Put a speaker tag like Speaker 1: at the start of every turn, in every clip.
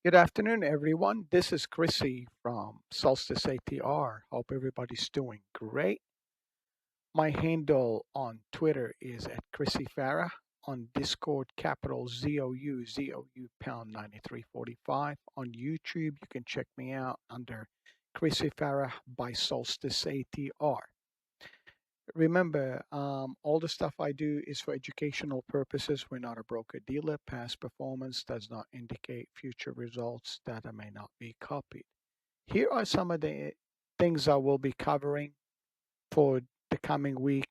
Speaker 1: Good afternoon, everyone. This is Chrissy from Solstice ATR. Hope everybody's doing great. My handle on Twitter is at Chrissy Farah. On Discord, capital ZOU pound 9345. On YouTube, you can check me out under Chrissy Farah by Solstice ATR. Remember, all the stuff I do is for educational purposes. We're not a broker dealer. Past performance does not indicate future results that may not be copied. Here are some of the things I will be covering for the coming week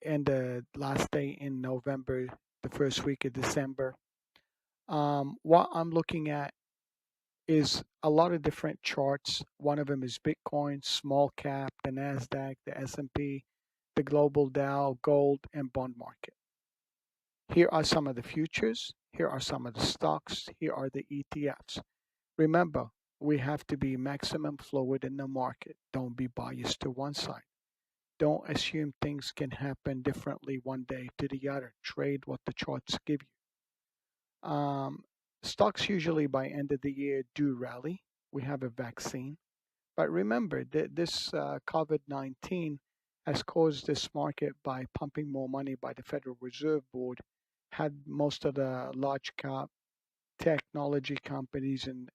Speaker 1: and the last day in November, the first week of December. What I'm looking at is a lot of different charts. One of them is Bitcoin, small cap, the Nasdaq, the S&P, the global Dow, gold, and bond market. Here are some of the futures. Here are some of the stocks. Here are the ETFs. Remember, we have to be maximum fluid in the market. Don't be biased to one side. Don't assume things can happen differently one day to the other. Trade what the charts give you. Stocks usually by end of the year do rally. We have a vaccine. But remember that this COVID-19 has caused this market by pumping more money by the Federal Reserve Board, had most of the large cap technology companies and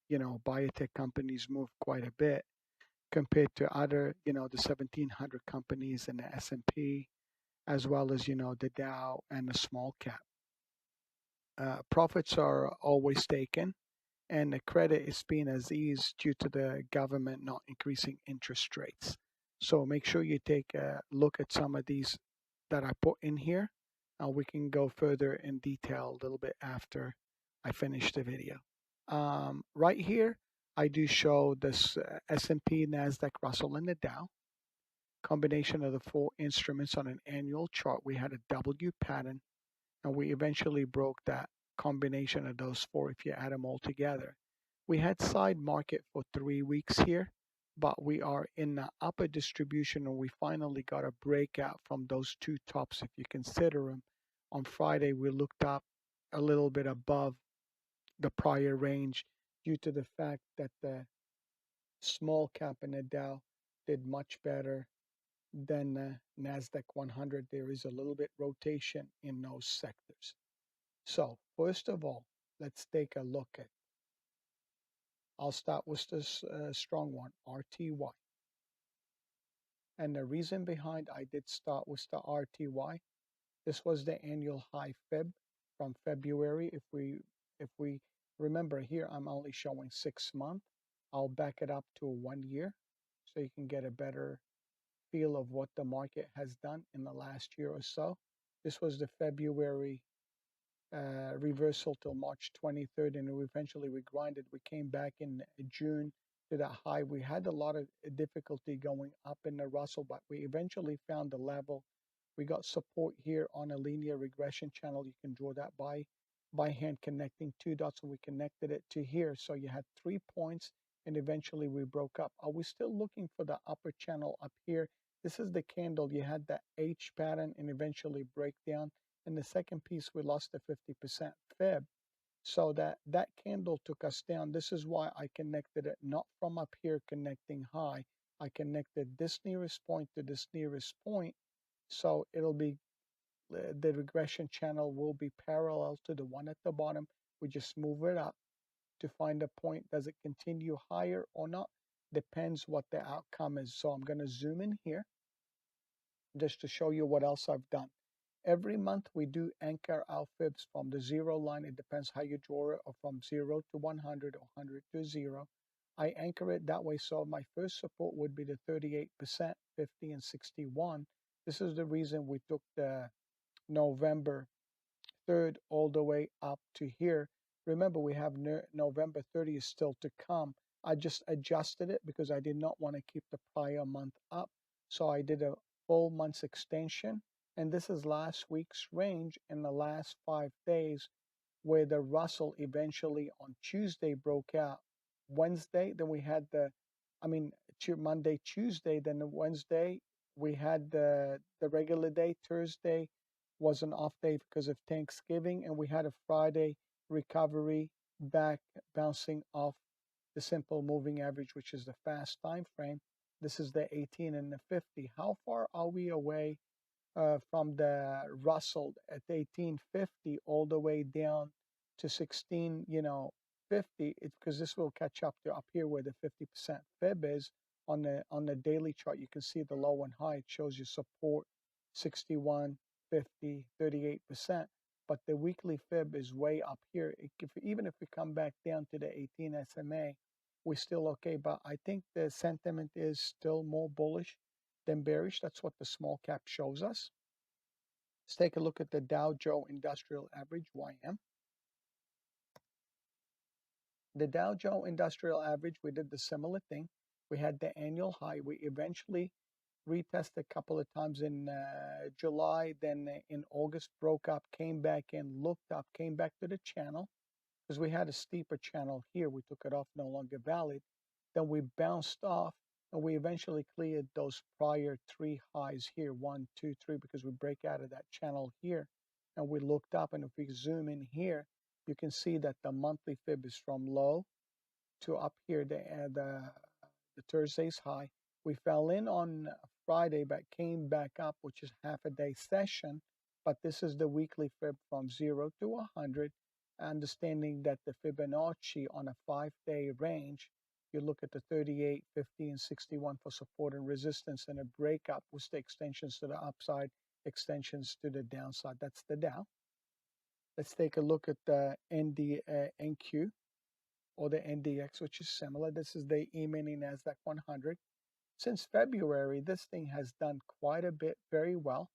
Speaker 1: biotech companies move quite a bit compared to other the 1700 companies in the S&P, as well as the Dow and the small cap. Profits are always taken, and the credit is being as eased due to the government not increasing interest rates. So make sure you take a look at some of these that I put in here. We can go further in detail a little bit after I finish the video. Right here, I do show this S&P, Nasdaq, Russell, and the Dow. Combination of the four instruments on an annual chart. We had a W pattern, and we eventually broke that combination of those four if you add them all together. We had side market for 3 weeks here, but we are in the upper distribution, and we finally got a breakout from those two tops if you consider them. On Friday, we looked up a little bit above the prior range due to the fact that the small cap and the Dow did much better than the Nasdaq 100. There is a little bit rotation in those sectors. So first of all, let's take a look at. I'll start with this strong one, RTY. And the reason behind I did start with the RTY, this was the annual high from February. If we remember here, I'm only showing 6 months. I'll back it up to 1 year so you can get a better feel of what the market has done in the last year or so. This was the February reversal till March 23rd, and eventually we grinded. We came back in June to that high. We had a lot of difficulty going up in the Russell, but we eventually found the level. We got support here on a linear regression channel. You can draw that by hand, connecting two dots, and we connected it to here. So you had 3 points, and eventually we broke up. Are we still looking for the upper channel up here? This is the candle. You had that H pattern and eventually breakdown. And the second piece, we lost the 50% fib. So that candle took us down. This is why I connected it not from up here connecting high. I connected this nearest point to this nearest point. So it'll be the regression channel will be parallel to the one at the bottom. We just move it up to find a point. Does it continue higher or not? Depends what the outcome is. So I'm going to zoom in here just to show you what else I've done. Every month we do anchor our fibs from the zero line. It depends how you draw it, or from 0 to 100 or 100 to 0. I anchor it that way. So my first support would be the 38%, 50, and 61. This is the reason we took the November 3rd all the way up to here. Remember, we have November 30th still to come. I just adjusted it because I did not want to keep the prior month up. So I did a full month's extension. And this is last week's range in the last 5 days, where the Russell eventually on Tuesday broke out. Wednesday, then we had Monday, Tuesday, then the Wednesday, we had the regular day. Thursday was an off day because of Thanksgiving, and we had a Friday recovery back bouncing off the simple moving average, which is the fast time frame. This is the 18 and the 50. How far are we away from the Russell at 1850 all the way down to 16, 50? It's because this will catch up to up here where the 50% fib is on the daily chart. You can see the low and high. It shows you support 61, 50, 38%. But the weekly fib is way up here. Even if we come back down to the 18 SMA, we're still okay. But I think the sentiment is still more bullish than bearish. That's what the small cap shows us. Let's take a look at the Dow Jones Industrial Average, YM. The Dow Jones Industrial Average, we did the similar thing. We had the annual high. We eventually retested a couple of times in July, then in August, broke up, came back in, looked up, came back to the channel because we had a steeper channel here. We took it off, no longer valid. Then we bounced off and we eventually cleared those prior three highs here, 1, 2, 3, because we break out of that channel here. And we looked up, and if we zoom in here, you can see that the monthly fib is from low to up here, the Thursday's high. We fell in on Friday, but came back up, which is half a day session. But this is the weekly fib from 0 to 100, understanding that the Fibonacci on a 5-day range, you look at the 38, 50, and 61 for support and resistance, and a breakup with the extensions to the upside, extensions to the downside. That's the Dow. Let's take a look at the NQ or the NDX, which is similar. This is the E-mini NASDAQ 100. Since February, this thing has done quite a bit very well.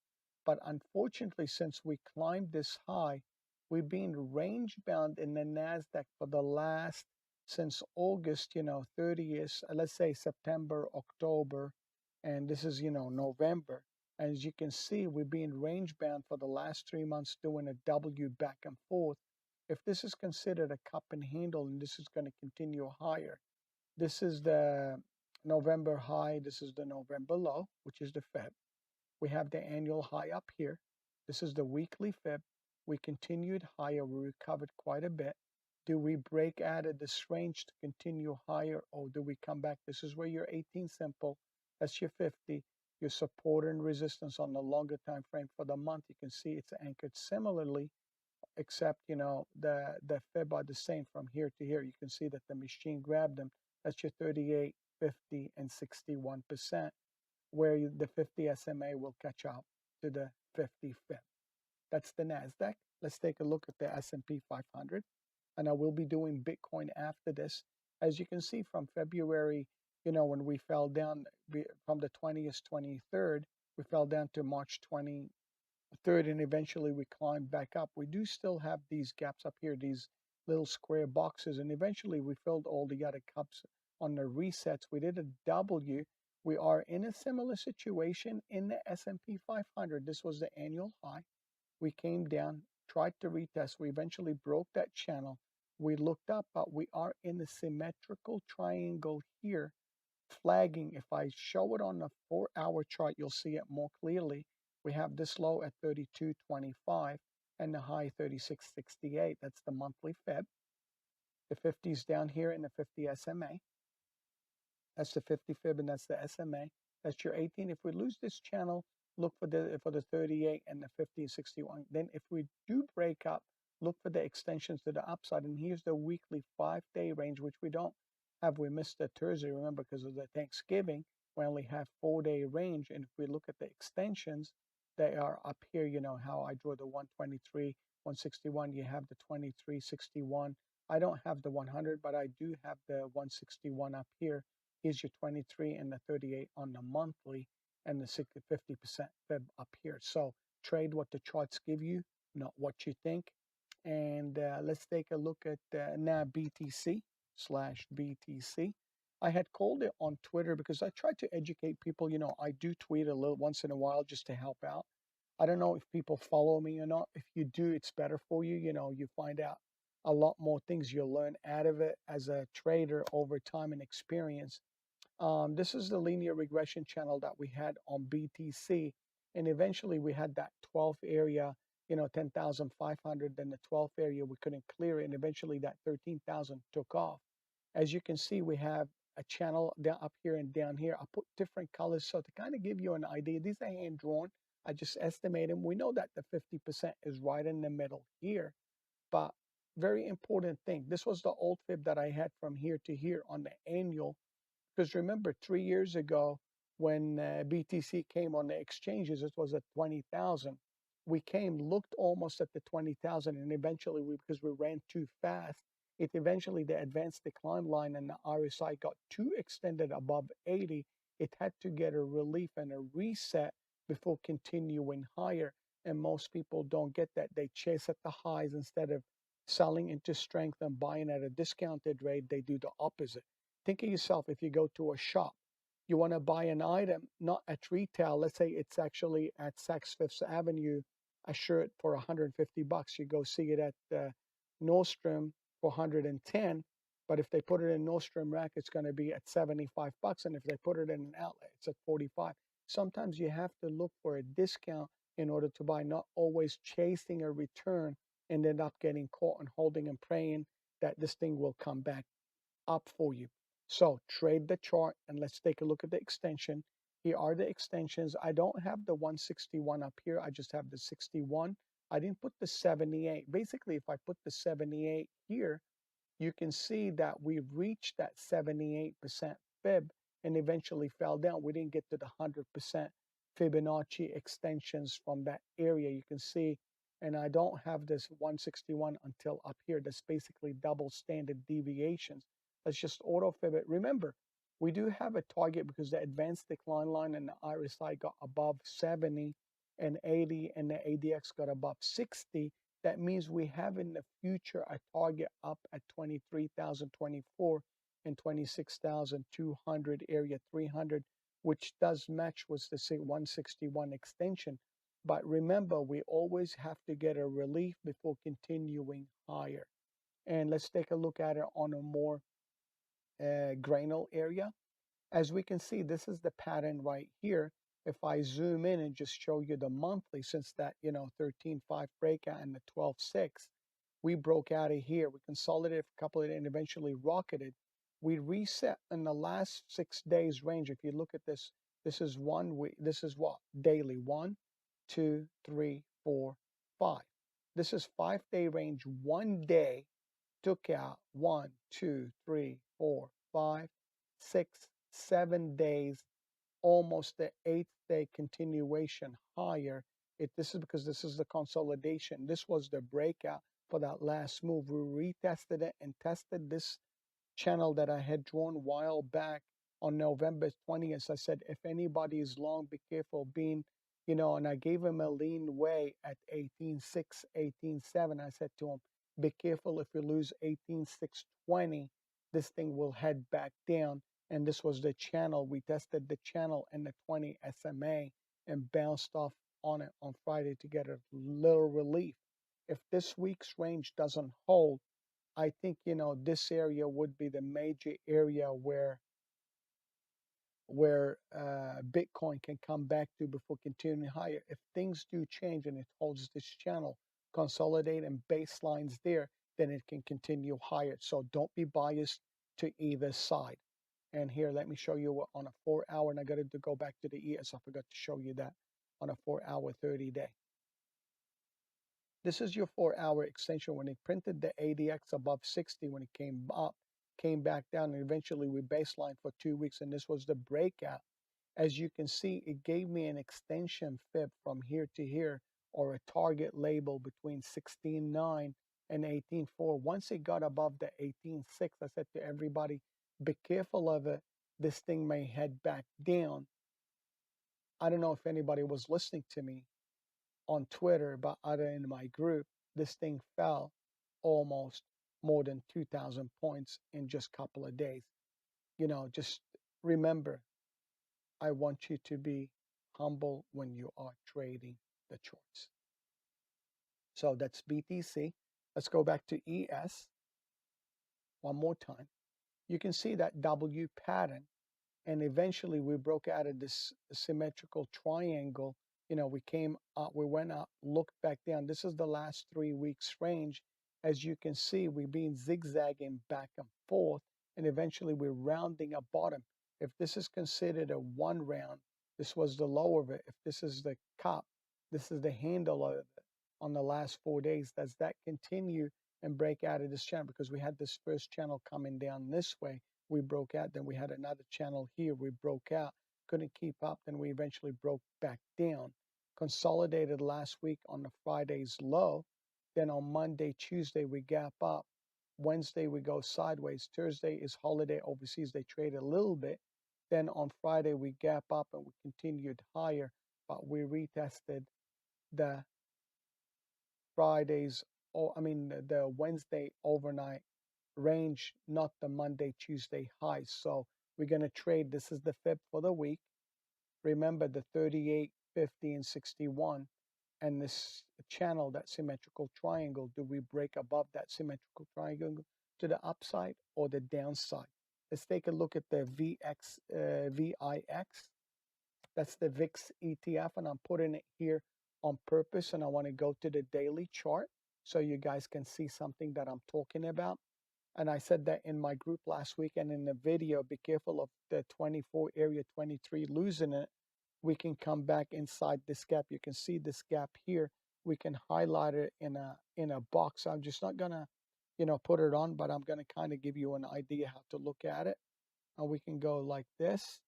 Speaker 1: But unfortunately, since we climbed this high, we've been range bound in the NASDAQ for the last, since August, 30th, let's say September, October, and this is, November. And as you can see, we've been range bound for the last 3 months doing a W back and forth. If this is considered a cup and handle, and this is going to continue higher, this is the November high, this is the November low, which is the Feb. We have the annual high up here. This is the weekly Fib. We continued higher. We recovered quite a bit. Do we break out of this range to continue higher, or do we come back? This is where your 18 simple, that's your 50, your support and resistance on the longer time frame for the month. You can see it's anchored similarly, except the Fib are the same from here to here. You can see that the machine grabbed them. That's your 38, 50, and 61%, where the 50 SMA will catch up to the 50 Fib. That's the NASDAQ. Let's take a look at the S&P 500. And I will be doing Bitcoin after this. As you can see from February, when we fell down from the 20th, 23rd, we fell down to March 23rd, and eventually we climbed back up. We do still have these gaps up here, these little square boxes, and eventually we filled all the other cups on the resets. We did a W. We are in a similar situation in the S&P 500. This was the annual high. We came down, tried to retest. We eventually broke that channel. We looked up, but we are in the symmetrical triangle here, flagging. If I show it on the 4-hour chart, you'll see it more clearly. We have this low at 32.25 and the high 36.68. That's the monthly Fib. The 50 is down here in the 50 SMA. That's the 50 Fib, and that's the SMA. That's your 18. If we lose this channel, look for the 38 and the 50 and 61. Then if we do break up, look for the extensions to the upside. And here's the weekly 5-day range, which we don't have. We missed the Thursday, remember, because of the Thanksgiving. We only have 4-day range. And if we look at the extensions, they are up here. How I draw the 123, 161. You have the 2361. I don't have the 100, but I do have the 161 up here. Here's your 23 and the 38 on the monthly, and the 50% Fib up here. So trade what the charts give you, not what you think. And let's take a look at now BTC/BTC. I had called it on Twitter because I try to educate people. I do tweet a little once in a while just to help out. I don't know if people follow me or not. If you do, it's better for you. You find out a lot more things. You'll learn out of it as a trader over time and experience. This is the linear regression channel that we had on BTC. And eventually we had that 12th area 10,500, then the 12th area, we couldn't clear it. And eventually that 13,000 took off. As you can see, we have a channel down up here and down here. I put different colors so to kind of give you an idea. These are hand drawn. I just estimate them. We know that the 50% is right in the middle here, but very important thing. This was the old fib that I had from here to here on the annual. Because remember, 3 years ago, when BTC came on the exchanges, it was at 20,000. We came, looked almost at the 20,000, and eventually, because we ran too fast, it eventually, the advanced decline line and the RSI got too extended above 80. It had to get a relief and a reset before continuing higher. And most people don't get that. They chase at the highs instead of selling into strength and buying at a discounted rate. They do the opposite. Think of yourself, if you go to a shop, you want to buy an item, not at retail. Let's say it's actually at Saks Fifth Avenue, a shirt for 150 bucks. You go see it at Nordstrom for 110. But if they put it in Nordstrom rack, it's going to be at 75 bucks. And if they put it in an outlet, it's at 45. Sometimes you have to look for a discount in order to buy, not always chasing a return and end up getting caught and holding and praying that this thing will come back up for you. So trade the chart and let's take a look at the extension. Here are the extensions. I don't have the 161 up here. I just have the 61. I didn't put the 78. Basically, if I put the 78 here, you can see that we've reached that 78% fib and eventually fell down. We didn't get to the 100% Fibonacci extensions from that area. You can see, and I don't have this 161 until up here. That's basically double standard deviations. Let's just auto fib it. Remember, we do have a target because the advanced decline line and the RSI got above 70 and 80 and the ADX got above 60. That means we have in the future a target up at 23,024 and 26,200 area 300, which does match with the 161 extension. But remember, we always have to get a relief before continuing higher. And let's take a look at it on a more granular area. As we can see, this is the pattern right here. If I zoom in and just show you the monthly, since that 13.5 breakout and the 12.6, we broke out of here. We consolidated for a couple of days and eventually rocketed. We reset in the last 6 days range. If you look at this, this is 1 week. This is what? Daily. 1, 2, 3, 4, 5. This is 5-day range. 1 day took out 1, 2, 3, 4, 5, 6, 7 days, almost the 8th day continuation higher. This is because this is the consolidation. This was the breakout for that last move. We retested it and tested this channel that I had drawn a while back on November 20th. I said, if anybody is long, be careful being, and I gave him a lean way at 18.6, 18.7. I said to him, be careful if you lose 18.620, this thing will head back down. And this was the channel. We tested the channel and the 20 SMA and bounced off on it on Friday to get a little relief. If this week's range doesn't hold, I think, this area would be the major area where Bitcoin can come back to before continuing higher. If things do change and it holds this channel, consolidate and baselines there, then it can continue higher. So don't be biased to either side. And here, let me show you on a 4-hour, and I got to go back to the ES. I forgot to show you that on a 4-hour 30-day. This is your 4-hour extension. When it printed the ADX above 60, when it came up, came back down, and eventually we baselined for 2 weeks, and this was the breakout. As you can see, it gave me an extension fib from here to here, or a target label between 16.9 and 18.4. Once it got above the 18.6, I said to everybody, be careful of it. This thing may head back down. I don't know if anybody was listening to me on Twitter, but other in my group, this thing fell almost more than 2,000 points in just a couple of days. Just remember, I want you to be humble when you are trading the charts. So that's BTC. Let's go back to ES one more time. You can see that W pattern, and eventually we broke out of this symmetrical triangle we came up, we went up, looked back down. This is the last 3 weeks range. As you can see, we've been zigzagging back and forth, and eventually we're rounding a bottom. If this is considered a one round, this was the low of it. If this is the cup, this is the handle of it on the last 4 days. Does that continue and break out of this channel? Because we had this first channel coming down this way, we broke out. Then we had another channel here, we broke out, couldn't keep up. Then we eventually broke back down, consolidated last week on the Friday's low. Then on Monday, Tuesday, we gap up. Wednesday, we go sideways. Thursday is holiday overseas. They trade a little bit. Then on Friday, we gap up and we continued higher, but we retested the Friday's, the Wednesday overnight range, not the Monday, Tuesday highs. So we're going to trade. This is the fib for the week. Remember the 38, 50, and 61. And this channel, that symmetrical triangle, do we break above that symmetrical triangle to the upside or the downside? Let's take a look at the VIX. That's the VIX ETF, and I'm putting it here on purpose, and I want to go to the daily chart so you guys can see something that I'm talking about. And I said that in my group last week and in the video, be careful of the 24 area, 23 losing it. We can come back inside this gap. You can see this gap here. We can highlight it in a box. I'm just not gonna, put it on, but I'm gonna kind of give you an idea how to look at it. And we can go like this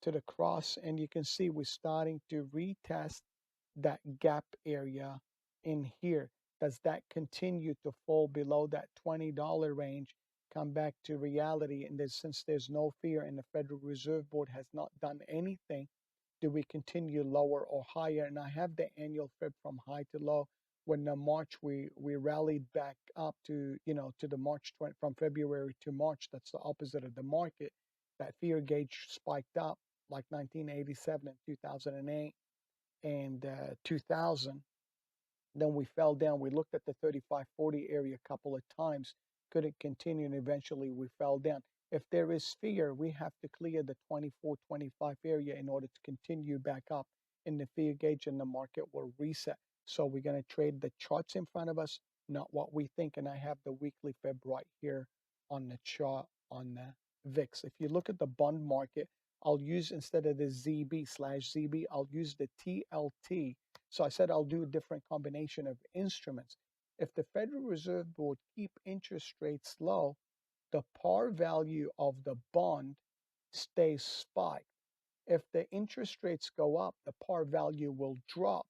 Speaker 1: to the cross, and you can see we're starting to retest that gap area in here. Does that continue to fall below that $20 range, come back to reality? And since there's no fear and the Federal Reserve Board has not done anything, do we continue lower or higher? And I have the annual fib from high to low. When the March we rallied back up to to the March 20, from February to March. That's the opposite of the market. That fear gauge spiked up like 1987 and 2008 and 2000. Then we fell down. We looked at the 35-40 area a couple of times, couldn't continue, and eventually we fell down. If there is fear, we have to clear the 24-25 area in order to continue back up in the fear gauge, and the market will reset. So we're going to trade the charts in front of us, not what we think. And I have the weekly fib right here on the chart on the VIX. If you look at the bond market, I'll use, instead of the ZB/ZB, I'll use the TLT. So I said I'll do a different combination of instruments. If the Federal Reserve Board keep interest rates low, the par value of the bond stays spiked. If the interest rates go up, the par value will drop.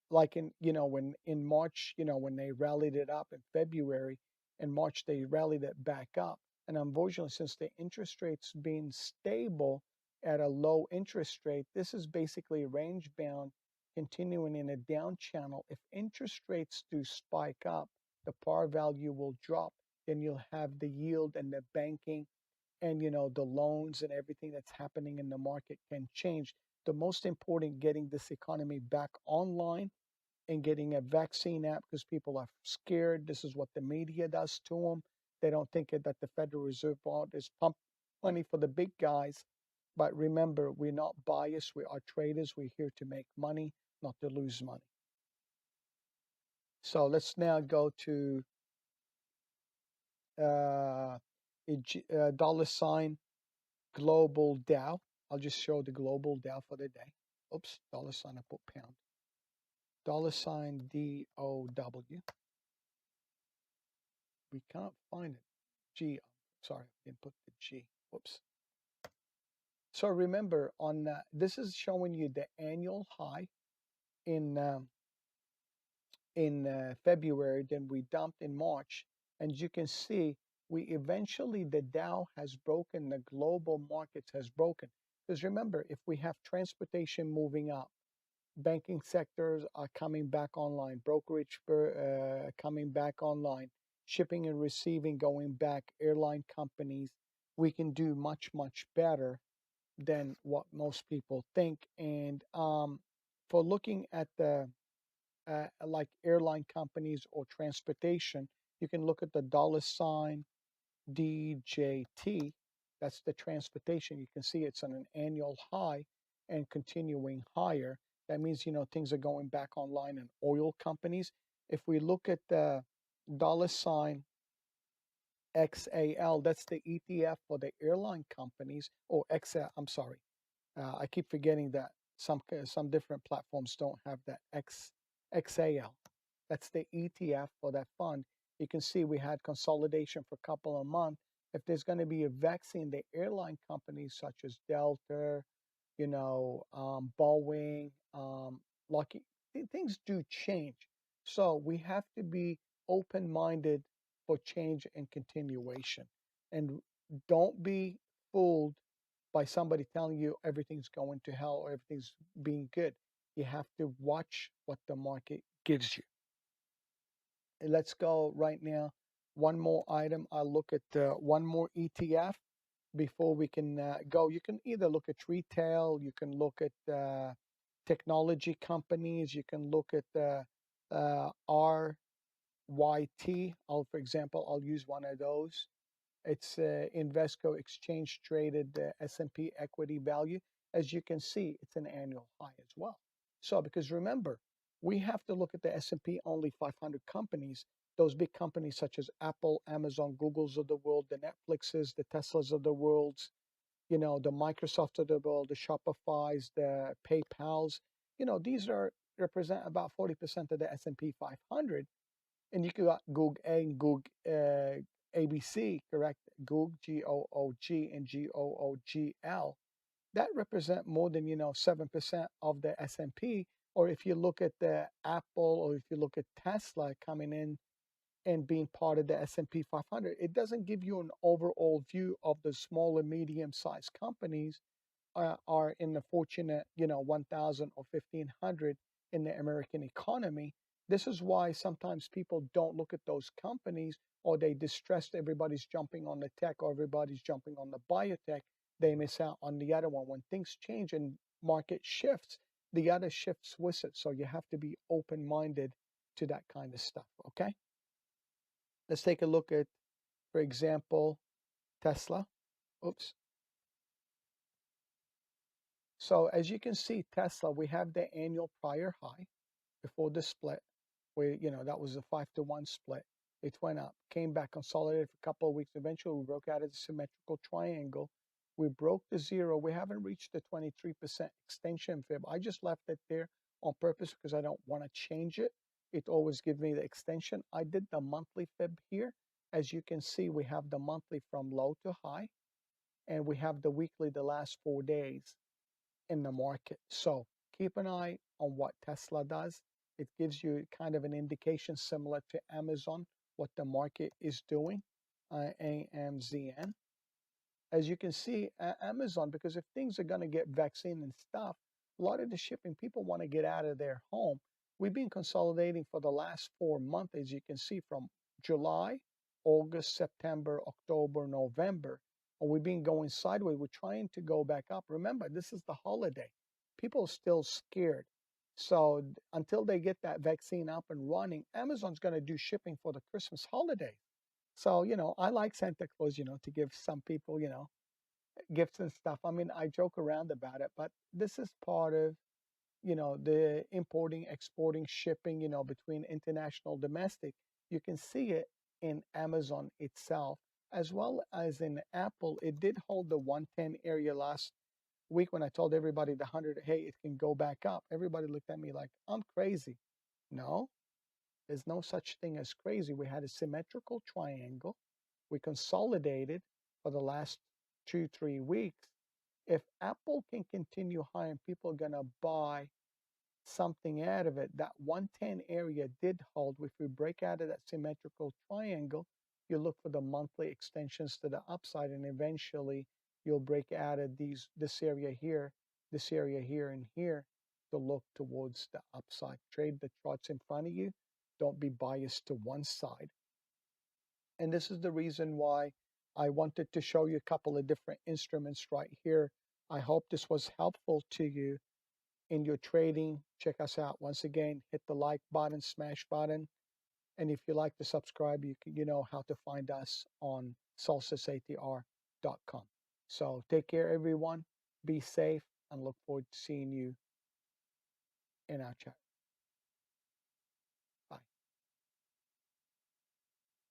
Speaker 1: Like when in March, when they rallied it up in February, in March they rallied it back up. And unfortunately, since the interest rates being stable at a low interest rate, this is basically range bound, continuing in a down channel. If interest rates do spike up, the par value will drop. Then you'll have the yield and the banking and the loans and everything that's happening in the market can change. The most important, getting this economy back online and getting a vaccine out, because people are scared. This is what the media does to them. They don't think that the Federal Reserve Board is pumping money for the big guys. But remember, we're not biased. We are traders. We're here to make money, not to lose money. So let's now go to dollar sign global Dow. I'll just show the global Dow for the day. Oops, dollar sign, I put pound. Dollar sign DOW. We can't find it. G, sorry, I didn't put the G. Whoops. So remember, on this is showing you the annual high in February. Then we dumped in March, and you can see we eventually, the Dow has broken, the global markets has broken. Because remember, if we have transportation moving up, banking sectors are coming back online, brokerage coming back online, shipping and receiving going back, airline companies, we can do much, much better than what most people think. And for looking at the like airline companies or transportation, you can look at the dollar sign DJT. That's the transportation. You can see it's on an annual high and continuing higher. That means, things are going back online in oil companies. If we look at the dollar sign XAL, that's the ETF for the airline companies, or XL, I'm sorry. I keep forgetting that some different platforms don't have that XAL. That's the ETF for that fund. You can see we had consolidation for a couple of months. If there's going to be a vaccine, the airline companies such as Delta, Boeing, Lockheed, things do change. So we have to be open-minded for change and continuation. And don't be fooled by somebody telling you everything's going to hell or everything's being good. You have to watch what the market gives you. And let's go right now. One more item. I'll look at one more ETF before we can go. You can either look at retail, you can look at technology companies, you can look at RYT. For example, I'll use one of those. It's Invesco exchange traded S&P equity value. As you can see, it's an annual high as well. So, because remember, we have to look at the S&P only 500 companies, those big companies such as Apple, Amazon, Googles of the world, the Netflixes, the Teslas of the world, the Microsoft of the world, the Shopify's, the PayPal's. These represent about 40% of the S&P 500. And you got Goog A and Goog ABC, correct? Goog, Goog, and GOOGL. That represent more than 7% of the S&P. Or if you look at the Apple, or if you look at Tesla coming in and being part of the S&P 500, it doesn't give you an overall view of the small and medium-sized companies are in the fortunate, 1,000 or 1,500 in the American economy. This is why sometimes people don't look at those companies, or they distressed. Everybody's jumping on the tech, or everybody's jumping on the biotech. They miss out on the other one. When things change and market shifts, the other shifts with it. So you have to be open-minded to that kind of stuff. Okay. Let's take a look at, for example, Tesla. Oops. So as you can see, Tesla, we have the annual prior high before the split, where, that was a 5-to-1 split. It went up, came back, consolidated for a couple of weeks. Eventually, we broke out of the symmetrical triangle. We broke the zero. We haven't reached the 23% extension fib. I just left it there on purpose because I don't want to change it. It always gives me the extension. I did the monthly fib here. As you can see, we have the monthly from low to high, and we have the weekly the last 4 days in the market. So keep an eye on what Tesla does. It gives you kind of an indication similar to Amazon, what the market is doing, AMZN. As you can see, Amazon, because if things are going to get vaccine and stuff, a lot of the shipping, people want to get out of their home. We've been consolidating for the last 4 months, as you can see, from July, August, September, October, November. And we've been going sideways. We're trying to go back up. Remember, this is the holiday. People are still scared. So until they get that vaccine up and running, Amazon's going to do shipping for the Christmas holiday. So, I like Santa Claus, to give some people, gifts and stuff. I mean, I joke around about it, but this is part of, the importing, exporting, shipping, between international, domestic. You can see it in Amazon itself, as well as in Apple. It did hold the 110 area last week when I told everybody the 100, hey, it can go back up. Everybody looked at me like I'm crazy. No, there's no such thing as crazy. We had a symmetrical triangle. We consolidated for the last 2-3 weeks. If Apple can continue high and people are going to buy something out of it, that 110 area did hold. If we break out of that symmetrical triangle, you look for the monthly extensions to the upside, and eventually you'll break out of this area here, and here to look towards the upside. Trade the charts in front of you. Don't be biased to one side. And this is the reason why I wanted to show you a couple of different instruments right here. I hope this was helpful to you in your trading. Check us out. Once again, hit the like button, smash button. And if you like to subscribe, you know how to find us on solsticeatr.com. So take care, everyone. Be safe, and look forward to seeing you in our chat.